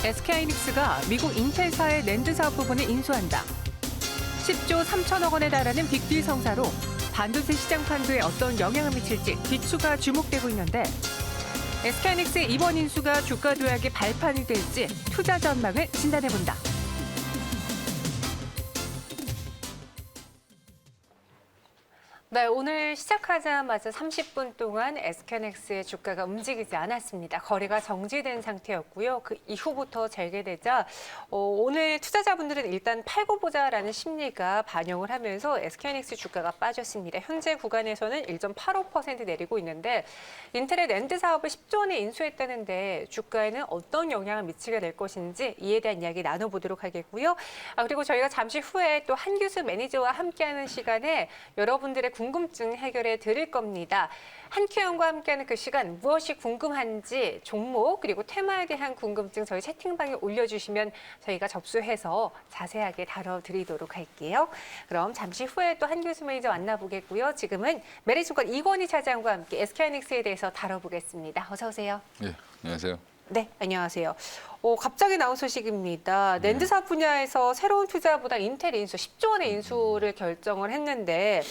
SK하이닉스가 미국 인텔사의 낸드 사업 부분을 인수한다. 10조 3천억 원에 달하는 빅딜 성사로 반도체 시장 판도에 어떤 영향을 미칠지 귀추가 주목되고 있는데 SK하이닉스의 이번 인수가 주가 도약의 발판이 될지 투자 전망을 진단해본다. 네, 오늘 시작하자마자 30분 동안 SK하이닉스의 주가가 움직이지 않았습니다. 거래가 정지된 상태였고요. 그 이후부터 재개되자 오늘 투자자분들은 일단 팔고 보자라는 심리가 반영을 하면서 SK하이닉스 주가가 빠졌습니다. 현재 구간에서는 1.85% 내리고 있는데 인텔의 낸드 사업을 10조 원에 인수했다는데 주가에는 어떤 영향을 미치게 될 것인지 이에 대한 이야기 나눠보도록 하겠고요. 그리고 저희가 잠시 후에 또 한규수 매니저와 함께하는 시간에 여러분들의 궁금증 해결해 드릴 겁니다. 한큐영과 함께하는 그 시간 무엇이 궁금한지 종목 그리고 테마에 대한 궁금증 저희 채팅방에 올려주시면 저희가 접수해서 자세하게 다뤄드리도록 할게요. 그럼 잠시 후에 또 한규수 매니저 만나보겠고요. 지금은 메리증권 이건희 차장과 함께 SK하이닉스에 대해서 다뤄보겠습니다. 어서 오세요. 네, 안녕하세요. 네, 안녕하세요. 갑자기 나온 소식입니다. 낸드 사업 분야에서 새로운 투자보다 인텔 인수, 10조 원의 인수를 결정을 했는데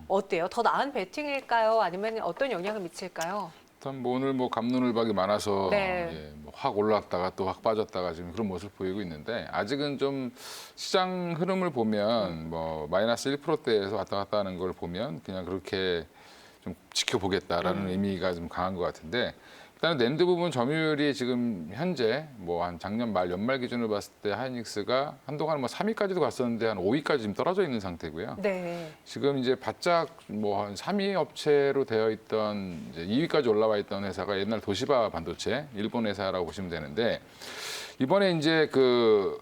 어때요? 더 나은 베팅일까요? 아니면 어떤 영향을 미칠까요? 일단 뭐 오늘 뭐 갑론을박이 많아서 네. 확 올랐다가 또 확 빠졌다가 지금 그런 모습을 보이고 있는데 아직은 좀 시장 흐름을 보면 뭐 마이너스 1%대에서 왔다 갔다 하는 걸 보면 그냥 그렇게 좀 지켜보겠다라는 의미가 좀 강한 것 같은데 일단 낸드 부분 점유율이 지금 현재 뭐 한 작년 말 연말 기준으로 봤을 때 하이닉스가 한동안 뭐 3위까지도 갔었는데 한 5위까지 지금 떨어져 있는 상태고요. 네. 지금 이제 바짝 뭐 한 3위 업체로 되어 있던 이제 2위까지 올라와 있던 회사가 옛날 도시바 반도체 일본 회사라고 보시면 되는데 이번에 이제 그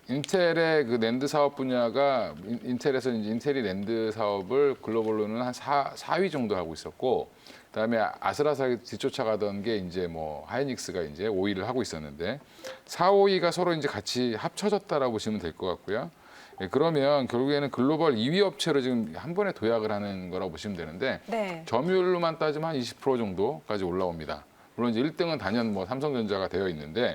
인텔의 그 낸드 사업 분야가 인텔에서 이제 인텔이 낸드 사업을 글로벌로는 한 4위 정도 하고 있었고 그다음에 아슬아슬하게 뒤쫓아가던 게 이제 뭐 하이닉스가 이제 5위를 하고 있었는데 4, 5위가 서로 이제 같이 합쳐졌다라고 보시면 될 것 같고요. 그러면 결국에는 글로벌 2위 업체로 지금 한 번에 도약을 하는 거라고 보시면 되는데 네. 점유율로만 따지면 한 20% 정도까지 올라옵니다. 물론 이제 1등은 단연 뭐 삼성전자가 되어 있는데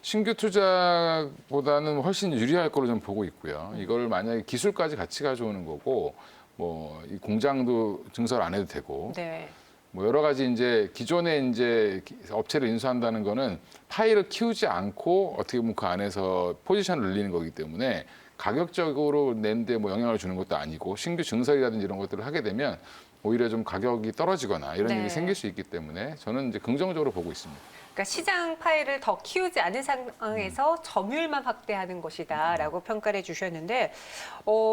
신규 투자보다는 훨씬 유리할 거로 좀 보고 있고요. 이걸 만약에 기술까지 같이 가져오는 거고 뭐 이 공장도 증설 안 해도 되고 네. 뭐 여러 가지 이제 기존에 이제 업체를 인수한다는 거는 파일을 키우지 않고 어떻게 보면 그 안에서 포지션을 늘리는 거기 때문에 가격적으로 낸데 뭐 영향을 주는 것도 아니고 신규 증설이라든지 이런 것들을 하게 되면 오히려 좀 가격이 떨어지거나 이런 네. 일이 생길 수 있기 때문에 저는 이제 긍정적으로 보고 있습니다. 그러니까 시장 파일을 더 키우지 않은 상황에서 점유율만 확대하는 것이다라고 평가를 해주셨는데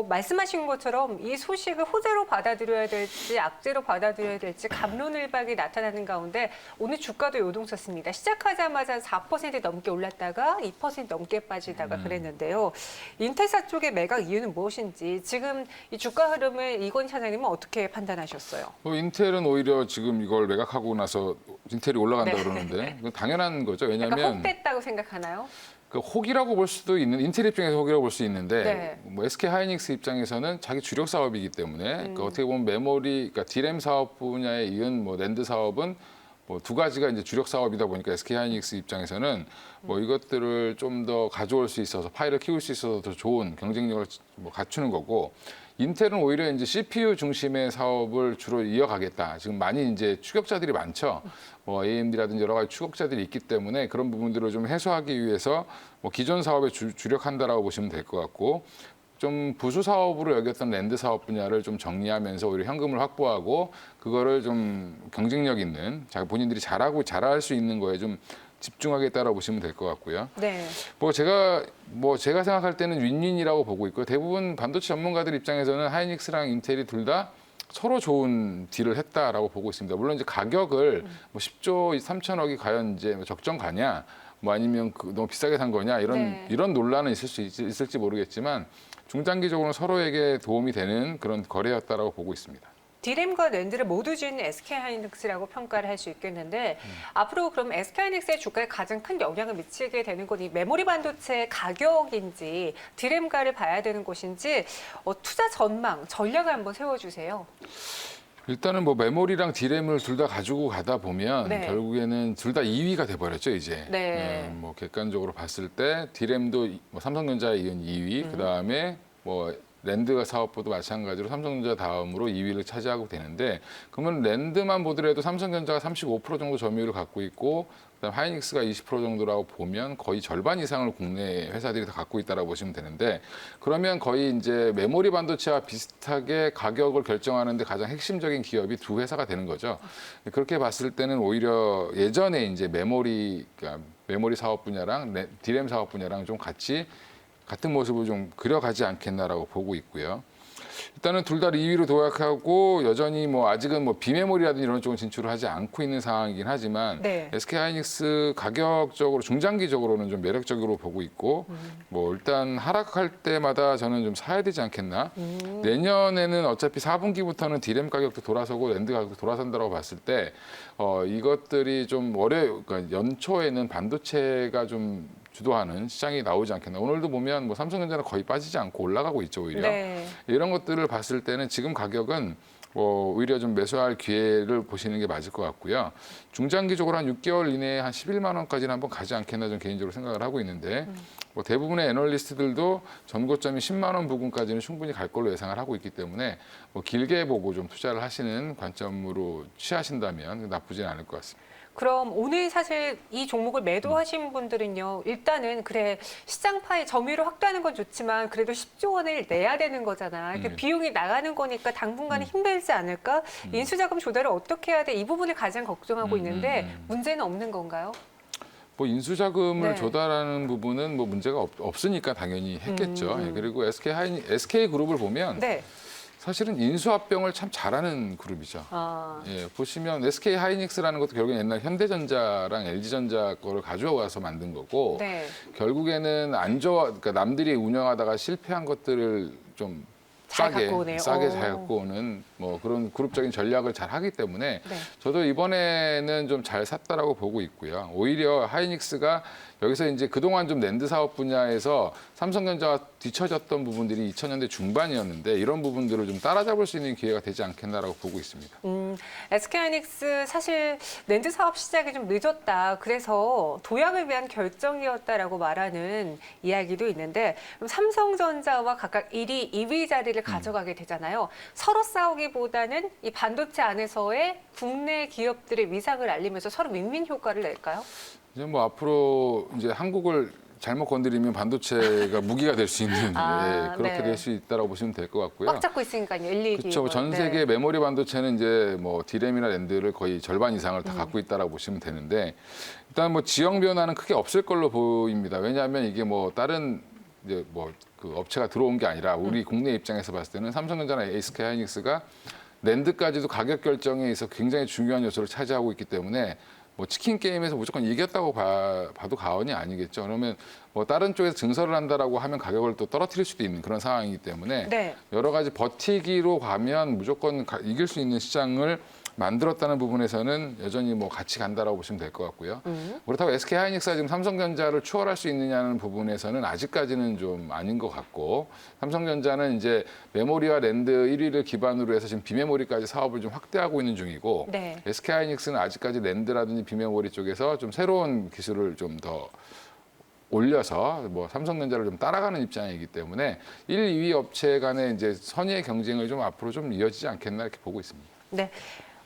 말씀하신 것처럼 이 소식을 호재로 받아들여야 될지 악재로 받아들여야 될지 갑론을박이 나타나는 가운데 오늘 주가도 요동쳤습니다. 시작하자마자 4% 넘게 올랐다가 2% 넘게 빠지다가 그랬는데요. 인텔사 쪽의 매각 이유는 무엇인지 지금 이 주가 흐름을 이건희 차장님은 어떻게 판단하셨어요? 인텔은 오히려 지금 이걸 매각하고 나서 인텔이 올라간다 네. 그러는데 이건 당연한 거죠. 왜냐하면 약간 혹됐다고 생각하나요? 그 혹이라고 볼 수도 있는 인텔 입장에서 혹이라고 볼 수 있는데 네. 뭐 SK 하이닉스 입장에서는 자기 주력 사업이기 때문에 그 어떻게 보면 메모리, 그러니까 디램 사업 분야에 이은 뭐 낸드 사업은 뭐 두 가지가 이제 주력 사업이다 보니까 SK 하이닉스 입장에서는 뭐 이것들을 좀 더 가져올 수 있어서 파일을 키울 수 있어서 더 좋은 경쟁력을 뭐 갖추는 거고. 인텔은 오히려 이제 CPU 중심의 사업을 주로 이어가겠다. 지금 많이 이제 추격자들이 많죠. 뭐 AMD라든지 여러 가지 추격자들이 있기 때문에 그런 부분들을 좀 해소하기 위해서 뭐 기존 사업에 주력한다라고 보시면 될 것 같고 좀 부수 사업으로 여겼던 랜드 사업 분야를 좀 정리하면서 오히려 현금을 확보하고 그거를 좀 경쟁력 있는 본인들이 잘할 수 있는 거에 좀 집중하겠다라고 보시면 될 것 같고요. 네. 제가 생각할 때는 윈윈이라고 보고 있고요. 대부분 반도체 전문가들 입장에서는 하이닉스랑 인텔이 둘 다 서로 좋은 딜을 했다라고 보고 있습니다. 물론 이제 가격을 뭐 10조 3천억이 과연 이제 적정가냐, 뭐 아니면 너무 비싸게 산 거냐 이런 논란은 있을지 모르겠지만 중장기적으로는 서로에게 도움이 되는 그런 거래였다라고 보고 있습니다. 디램과 낸드를 모두 지은 SK하이닉스라고 평가를 할 수 있겠는데 앞으로 그럼 SK하이닉스의 주가에 가장 큰 영향을 미치게 되는 건 이 메모리 반도체 가격인지 디램가를 봐야 되는 곳인지 투자 전망, 전략을 한번 세워주세요. 일단은 뭐 메모리랑 D램을 둘 다 가지고 가다 보면 네. 결국에는 둘 다 2위가 돼버렸죠 이제. 네. 뭐 객관적으로 봤을 때 D램도 뭐 삼성전자에 이은 2위, 그 다음에 뭐 랜드 사업부도 마찬가지로 삼성전자 다음으로 2위를 차지하고 되는데, 그러면 랜드만 보더라도 삼성전자가 35% 정도 점유율을 갖고 있고, 그다음 하이닉스가 20% 정도라고 보면 거의 절반 이상을 국내 회사들이 다 갖고 있다라고 보시면 되는데, 그러면 거의 이제 메모리 반도체와 비슷하게 가격을 결정하는데 가장 핵심적인 기업이 두 회사가 되는 거죠. 그렇게 봤을 때는 오히려 예전에 이제 그러니까 메모리 사업 분야랑 D램 사업 분야랑 좀 같은 모습을 좀 그려가지 않겠나라고 보고 있고요. 일단은 둘 다 2위로 도약하고 여전히 뭐 아직은 뭐 비메모리라든지 이런 쪽은 진출을 하지 않고 있는 상황이긴 하지만 네. SK 하이닉스 가격적으로 중장기적으로는 좀 매력적으로 보고 있고 뭐 일단 하락할 때마다 저는 좀 사야 되지 않겠나. 내년에는 어차피 4분기부터는 D램 가격도 돌아서고 랜드 가격도 돌아선다고 봤을 때 이것들이 좀 그러니까 연초에는 반도체가 좀 주도하는 시장이 나오지 않겠나. 오늘도 보면 뭐 삼성전자는 거의 빠지지 않고 올라가고 있죠, 오히려. 네. 이런 것들을 봤을 때는 지금 가격은 오히려 좀 매수할 기회를 보시는 게 맞을 것 같고요. 중장기적으로 한 6개월 이내에 한 11만 원까지는 한번 가지 않겠나 좀 개인적으로 생각을 하고 있는데 뭐 대부분의 애널리스트들도 전고점이 10만 원 부근까지는 충분히 갈 걸로 예상을 하고 있기 때문에 뭐 길게 보고 좀 투자를 하시는 관점으로 취하신다면 나쁘지는 않을 것 같습니다. 그럼 오늘 사실 이 종목을 매도하신 분들은요, 일단은 그래 시장 파이 점유율을 확대하는 건 좋지만 그래도 10조 원을 내야 되는 거잖아. 이렇게 비용이 나가는 거니까 당분간은 힘들지 않을까? 인수자금 조달을 어떻게 해야 돼? 이 부분을 가장 걱정하고 있는데 문제는 없는 건가요? 뭐 인수자금을 네. 조달하는 부분은 뭐 문제가 없으니까 당연히 했겠죠. 예, 그리고 SK 그룹을 보면 네. 사실은 인수합병을 참 잘하는 그룹이죠. 아, 예, 보시면 SK 하이닉스라는 것도 결국엔 옛날 현대전자랑 LG전자 거를 가져와서 만든 거고, 네. 결국에는 그러니까 남들이 운영하다가 실패한 것들을 좀 잘 갖고 오네요. 싸게 잘 갖고 오는 뭐 그런 그룹적인 전략을 잘 하기 때문에 네. 저도 이번에는 좀 잘 샀다라고 보고 있고요. 오히려 하이닉스가 여기서 이제 그동안 좀 랜드 사업 분야에서 삼성전자가 뒤처졌던 부분들이 2000년대 중반이었는데 이런 부분들을 좀 따라잡을 수 있는 기회가 되지 않겠나라고 보고 있습니다. SK하이닉스 사실 랜드 사업 시작이 좀 늦었다. 그래서 도약을 위한 결정이었다라고 말하는 이야기도 있는데 그럼 삼성전자와 각각 1위, 2위 자리를 가져가게 되잖아요. 서로 싸우기보다는 이 반도체 안에서의 국내 기업들의 위상을 알리면서 서로 윈윈 효과를 낼까요? 이제 뭐 앞으로 이제 한국을 잘못 건드리면 반도체가 무기가 될 수 있는 아, 예, 그렇게 네. 될 수 있다라고 보시면 될 것 같고요. 꽉 잡고 있으니까요. 1, 2기. 그렇죠. 전 세계 메모리 반도체는 이제 뭐 D램이나 랜드를 거의 절반 이상을 다 갖고 있다라고 보시면 되는데 일단 뭐 지형 변화는 크게 없을 걸로 보입니다. 왜냐하면 이게 뭐 다른 이제 뭐 그 업체가 들어온 게 아니라 우리 국내 입장에서 봤을 때는 삼성전자나 SK 하이닉스가 랜드까지도 가격 결정에 있어 굉장히 중요한 요소를 차지하고 있기 때문에 뭐 치킨 게임에서 무조건 이겼다고 봐도 과언이 아니겠죠. 그러면 뭐 다른 쪽에서 증설을 한다라고 하면 가격을 또 떨어뜨릴 수도 있는 그런 상황이기 때문에 네. 여러 가지 버티기로 가면 무조건 이길 수 있는 시장을 만들었다는 부분에서는 여전히 뭐 같이 간다라고 보시면 될 것 같고요. 그렇다고 SK 하이닉스가 지금 삼성전자를 추월할 수 있느냐는 부분에서는 아직까지는 좀 아닌 것 같고 삼성전자는 이제 메모리와 랜드 1위를 기반으로 해서 지금 비메모리까지 사업을 좀 확대하고 있는 중이고 네. SK 하이닉스는 아직까지 랜드라든지 비메모리 쪽에서 좀 새로운 기술을 좀 더 올려서 뭐 삼성전자를 좀 따라가는 입장이기 때문에 1, 2위 업체 간의 이제 선의의 경쟁을 좀 앞으로 좀 이어지지 않겠나 이렇게 보고 있습니다. 네.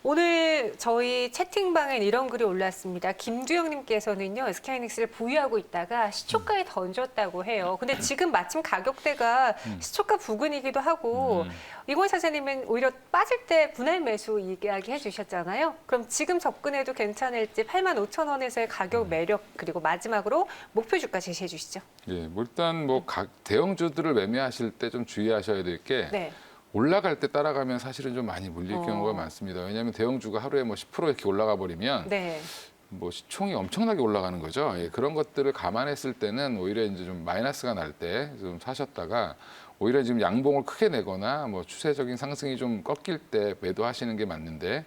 오늘 저희 채팅방엔 이런 글이 올랐습니다. 김두영님께서는요, SK하이닉스를 보유하고 있다가 시초가에 던졌다고 해요. 근데 지금 마침 가격대가 시초가 부근이기도 하고, 이건 사장님은 오히려 빠질 때 분할 매수 이야기해 주셨잖아요. 그럼 지금 접근해도 괜찮을지 85,000원에서의 가격 매력, 그리고 마지막으로 목표 주가 제시해 주시죠. 예, 뭐 일단 뭐 각 대형주들을 매매하실 때 좀 주의하셔야 될 게 네. 올라갈 때 따라가면 사실은 좀 많이 물릴 경우가 많습니다. 왜냐하면 대형주가 하루에 뭐 10% 이렇게 올라가 버리면 네. 뭐 시총이 엄청나게 올라가는 거죠. 예, 그런 것들을 감안했을 때는 오히려 이제 좀 마이너스가 날 때 좀 사셨다가 오히려 지금 양봉을 크게 내거나 뭐 추세적인 상승이 좀 꺾일 때 매도하시는 게 맞는데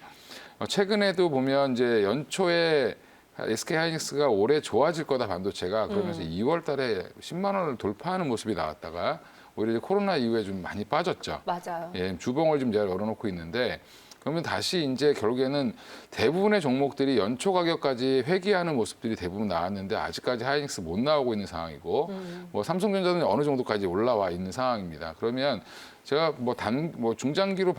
최근에도 보면 이제 연초에 SK 하이닉스가 올해 좋아질 거다 반도체가 그러면서 2월 달에 10만 원을 돌파하는 모습이 나왔다가 오히려 이제 코로나 이후에 좀 많이 빠졌죠. 맞아요. 예, 주봉을 좀 잘 열어놓고 있는데 그러면 다시 이제 결국에는 대부분의 종목들이 연초 가격까지 회귀하는 모습들이 대부분 나왔는데 아직까지 하이닉스 못 나오고 있는 상황이고 뭐 삼성전자는 어느 정도까지 올라와 있는 상황입니다. 그러면 제가 뭐 중장기로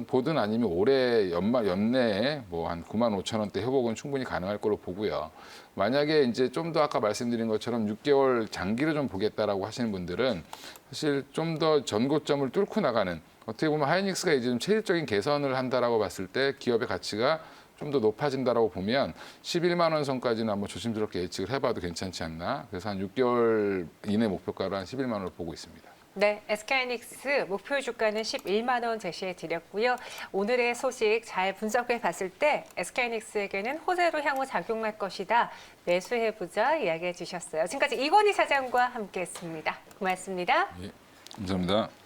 보든 아니면 올해 연내에 뭐 한 9만 5천 원대 회복은 충분히 가능할 걸로 보고요. 만약에 이제 좀 더 아까 말씀드린 것처럼 6개월 장기로 좀 보겠다라고 하시는 분들은 사실 좀 더 전고점을 뚫고 나가는 어떻게 보면 하이닉스가 이제 좀 체질적인 개선을 한다라고 봤을 때 기업의 가치가 좀 더 높아진다라고 보면 11만 원 선까지는 한번 조심스럽게 예측을 해봐도 괜찮지 않나. 그래서 한 6개월 이내 목표가로 한 11만 원을 보고 있습니다. 네, SK하이닉스 목표 주가는 11만 원 제시해 드렸고요. 오늘의 소식 잘 분석해 봤을 때 SK하이닉스에게는 호재로 향후 작용할 것이다. 매수해보자 이야기해 주셨어요. 지금까지 이건희 사장과 함께했습니다. 고맙습니다. 예, 감사합니다.